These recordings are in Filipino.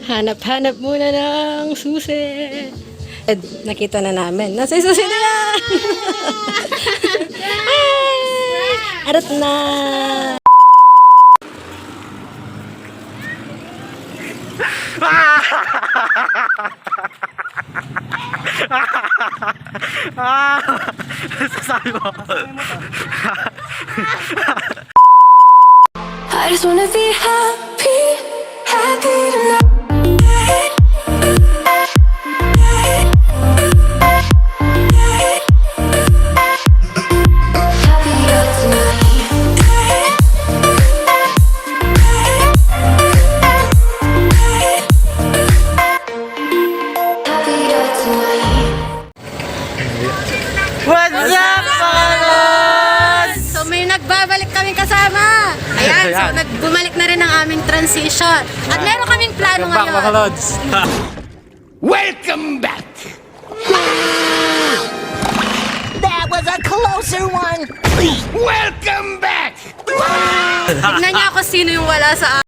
Hanap-hanap muna ng susi. Nakita na namin. Nasa susi na yan! Ay! Arat na! Sasabi mo. I just wanna be happy, happy tonight. Happier tonight. What's up, mga lods? So may nagbabalik kaming kasama. Ayan, so bumalik na rin ang aming transition. At meron kaming plano Welcome back, mga ngayon. lods. Welcome back! That was a closer one! Welcome back! Tignan niyo ako sino yung wala sa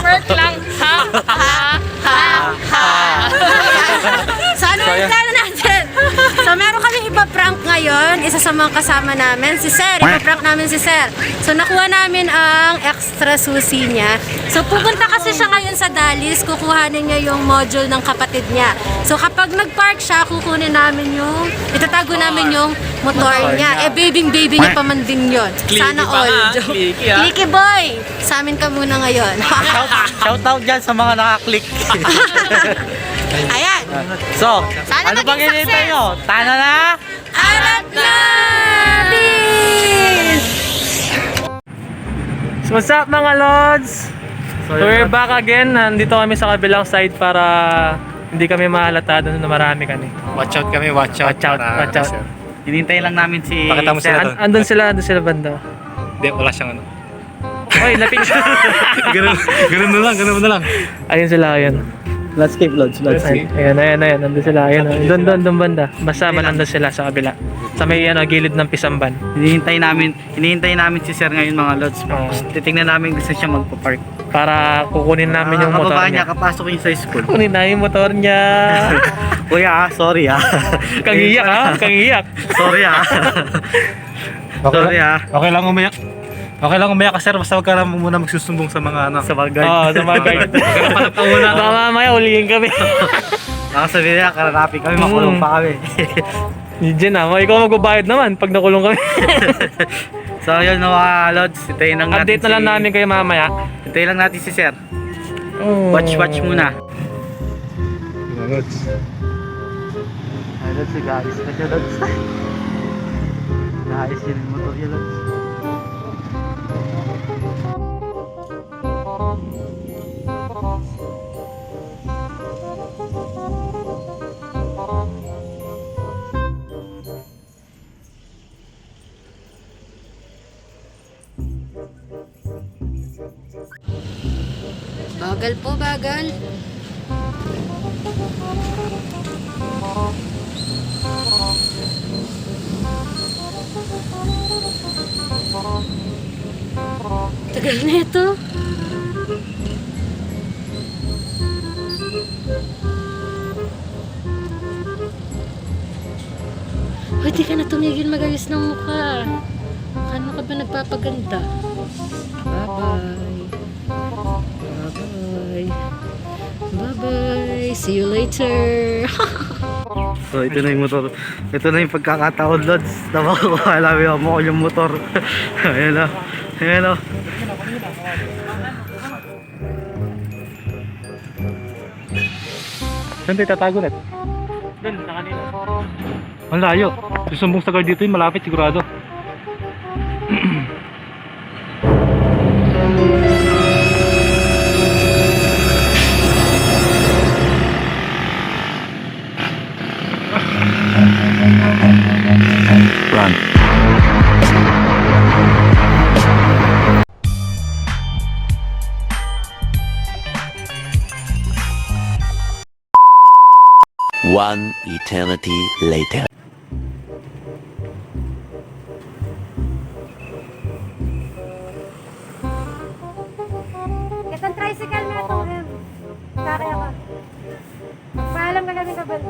Work lang. Ha? Ha? Ha? Ha? So ano yung plano natin? So meron kami ipa-prank ngayon. Isa sa mga kasama namin, si Sir. Ipa-prank namin si Sir. So nakuha namin ang extra susi niya. So pupunta kasi siya ngayon sa Dalis. Kukuhanin niya yung module ng kapatid niya. So kapag nag-park siya, kukunin namin yung, itatago namin yung motor niya. Eh baby niya pa man din yun. Sana pa all. nga. Clicky, ah. Clicky boy! Sa amin ka muna ngayon. Shout out dyan sa mga nakaklik. Ayan! So, Sana ano maging bang hinihintay success. nyo? Tana na! Arat na! Please! So what's up mga lods? So we're back again. Nandito kami sa kabilang side para hindi kami mahalata doon na marami kami. Watch out kami, watch out. Watch out, watch out. Hinihintay lang namin si... Pakita mo sila doon. Andun sila banda. Hindi, wala siyang ano. Oy, lapit. Ganun na lang. Ayun sila, ayun. Landscape lods, Ayan, nandun sila. Ayun, doon banda. Basta ba nandun sila sa kabila. Sa may gilid ng Pisamban. Hinihintay namin si Sir ngayon mga lods. Titingnan namin gusto siya magpa-park. Para kukunin namin yung motor Kababa niya. niya, kapasok niya sa school. Kunin na yung motor niya. Kuya, sorry Kang iyak ha? Kang iyak. Sorry Sorry Okay lang umiyak. Okay lang umiyak ka, sir. Basta wag ka lang muna magsusumbong sa mga ano. Sa bagay. Oo, sa mga guard. Baka mamaya ulihin kami. Nakasabi niya, karanapi kami, makulong pa kami. Diyan na, ikaw magbabayad naman pag nakulong kami. So yun mga lods, hintayin lang natin Update na lang namin kayo mamaya. Hintayin lang natin si Sir. Watch muna. Lods, guys. Kasi lods. Guys, yun yung motor niya, lods. Bagal po, bagal. Tagal na ito. Hoy, di ka na tumigil mag-ayos ng mukha. Ano ka ba nagpapaganda? Bye-bye. Bye-bye. Bye-bye. See you later. So ito na yung motor. Ito na yung pagkakataon, lods. Na makukuha namin mo yung motor. Ayan o. Ayan o. Saan tayo tatago net? Doon, sa kanila. Ang layo. Susumbong sa guard dito yung malapit sigurado. Run. One eternity later. tricycle na ito, Em. Sakay ako. Paalam ka namin kabal.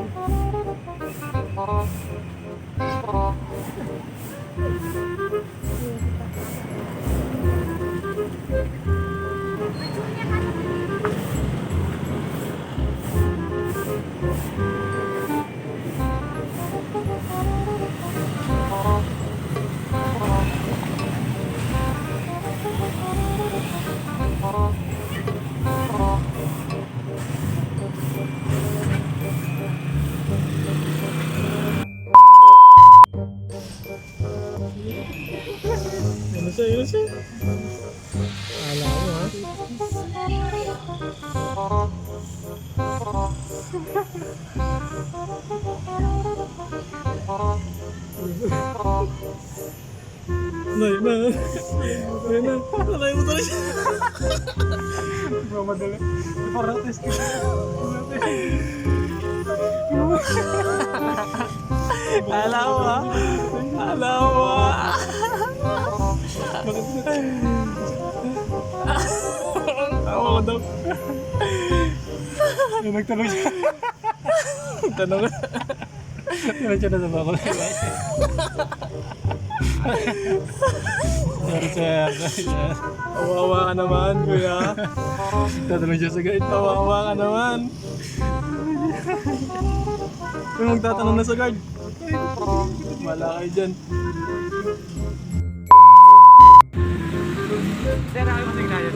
Nagtanong siya. Nagtanong. Meron siya na sa bako. Sorry sir. Awawa ka naman kuya. Nagtanong siya sa guide. Awawa ka naman. Kung magtatanong na sa guard. Wala kayo dyan. Sir, ako yung masignayan.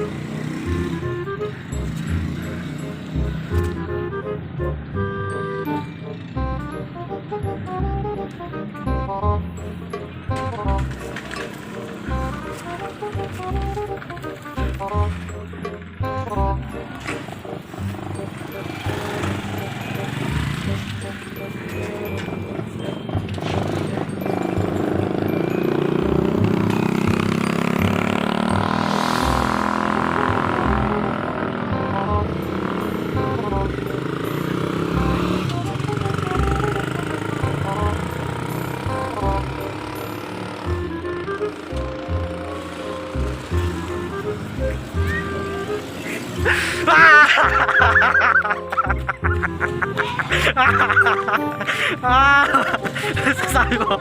Sasabi mo.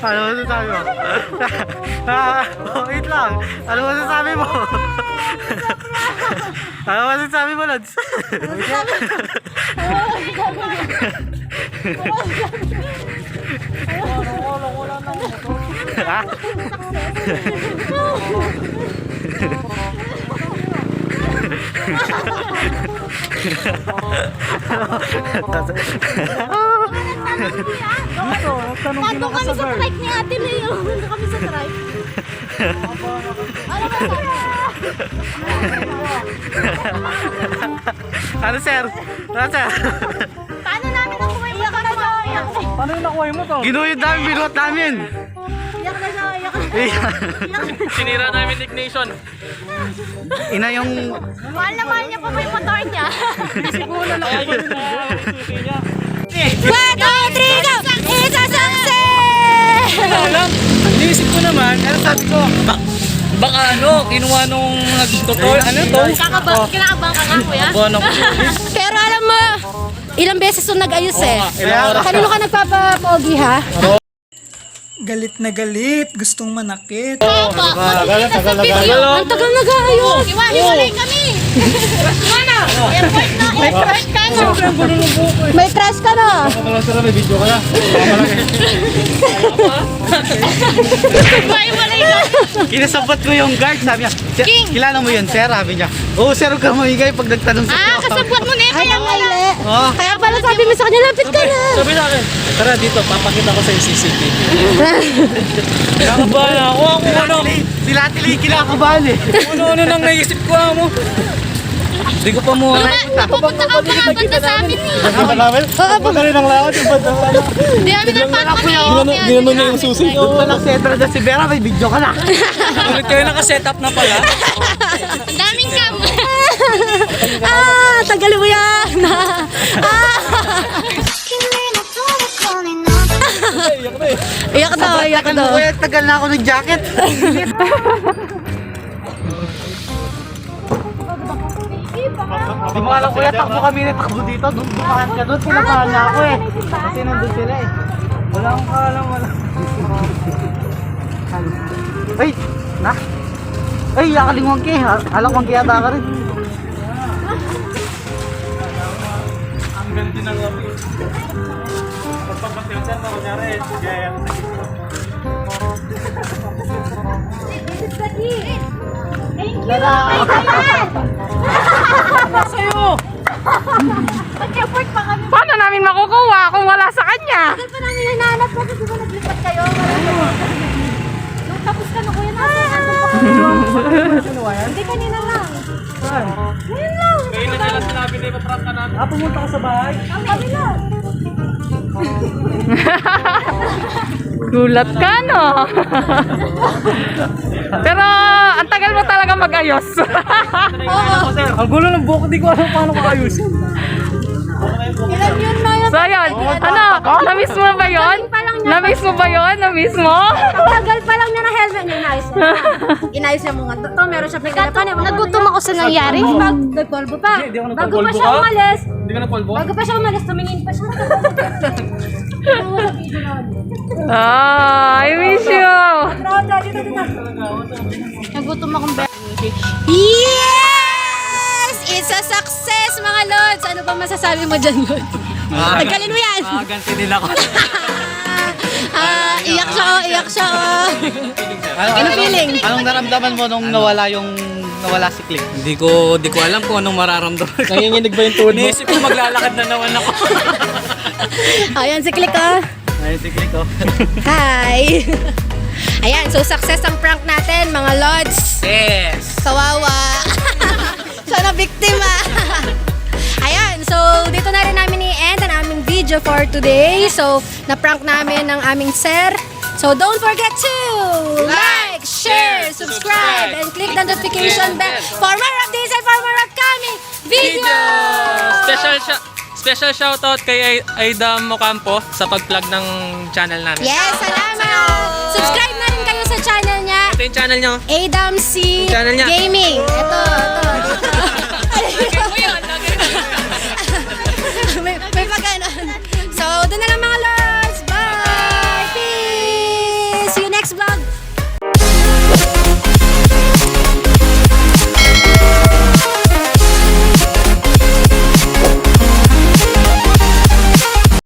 Ano mo sasabi mo? Wait lang. Ano mo sasabi mo? Ano mo sasabi mo, Lods? Ha? Paano kami sa trike ni Ate Leo? Paano kami sa trike? Ano ba Ano, sir? Ano, sir? paano namin nakuha yung iyak na siya? Paano yung nakuha mo to? Ginuyod namin, binuhat namin. Iyak na siya, iyak na. Sinira namin ignition. Ina yung... Mahal na mahal niya pa ba yung motor niya? Siguro na lang yung susi niya. 1, 2, 3, go! It's a success! Alam, iniisip ko naman, Ano sabi ko? baka kinuha nung nagtutol, to? Kinakabang ka nga, kuya? Bono ko. Pero alam mo, ilang beses yung nag-ayos eh. Ilang oras Kanino ka nagpapapogi ha? Galit na galit, gustong manakit. Tagal ang tagal nag-aayos. Hiwalay kami. Ano? Effort ka no? May crush ka no? May video ka na. Hiwalay ka. Kinasabot ko yung guard, sabi niya, "Sir, kilala mo yun, sir?" Sabi niya, "Oo, sir, huwag ka mamigay pag nagtanong sa iyo." Kasabot mo na eh. Kaya pala. Oh. Kaya pala sabi mo sa kanya, lapit ka na. Sabi sa akin, tara dito, papakita ko sa CCTV. Kinakabahan ako, Sila tili kinakabahan eh. ano nang naisip ko mo. Hindi ko pa mo. Pupunta ka pa nga banda sa amin eh. Nakita namin? Punta rin ang lakad yung banda. Hindi namin napapakita. Ginanon niya yung susi. Doon pa lang sentro na si Vera, may video ka na. Ulit kayo nakaset up na pala. Ang daming cam. Tagal mo yan. Iyak daw, iyak daw. Kuya, tagal na ako ng jacket. Di mo alam kuya, takbo kami na takbo dito. Dumaan ka doon, pinapahan niya ako eh. Kasi nandun sila eh. Wala akong kaalam, wala. Ay! Na! Ay, yakaling ki. Alam kong kiyata ka rin. Ang ganda ng labi. Pagpapatiyon sir, kunyari, gaya. Paano namin makukuha kung wala sa kanya? Tagal pa namin hinahanap ko kasi ba naglipat kayo? Nung tapos ka na kuya natin. Hindi kanina lang. Ngayon lang. Ngayon na nila sinabi na ipaprank ka namin. Pumunta ka sa bahay? Kami lang. Gulat ka, no? Pero, ang tagal mo talaga mag-ayos. Ang gulo ng buhok, di ko alam paano ko ayusin. Ilan yun na yun? So, ayun. Ano? Na-miss mo ba yun? Na-miss mo ba yun? Na-miss mo? Tagal pa lang niya na helmet niya, inayos niya. Inayos niya mga to, meron siya pinagkatapan. Nagutom ako sa nangyari. Nagpolvo pa. Bago pa siya umalis. Hindi ka nagpolvo? Bago pa siya umalis, tumingin pa siya. Ah, I miss you. Nagutom akong Yes! It's a success, mga Lods! Ano ba masasabi mo dyan, Lods? Nagkalin mo yan! Ganti nila ko. Iyak siya, iyak siya. Ano feeling? Anong naramdaman mo nung nawala si Click? Hindi ko alam kung anong mararamdaman ko. Nanginginig ba yung tuhod mo? Iniisip ko maglalakad na naman ako. Ayan si Click, oh. Ayun si Click, oh. Hi! Ayan, so success ang prank natin, mga Lods. Yes! Kawawa. Siya na biktima. Ayan, so dito na rin namin i-end ang aming video for today. So, na-prank namin ang aming sir. So, don't forget to like, share, subscribe, and click the notification bell for more updates and for more upcoming videos! Special shoutout kay Aida Mocampo sa pag-plug ng channel namin. Yes, salamat! Subscribe na rin kayo sa channel niya. Ito yung channel niyo. Adam C. Channel niya. Gaming. Ito.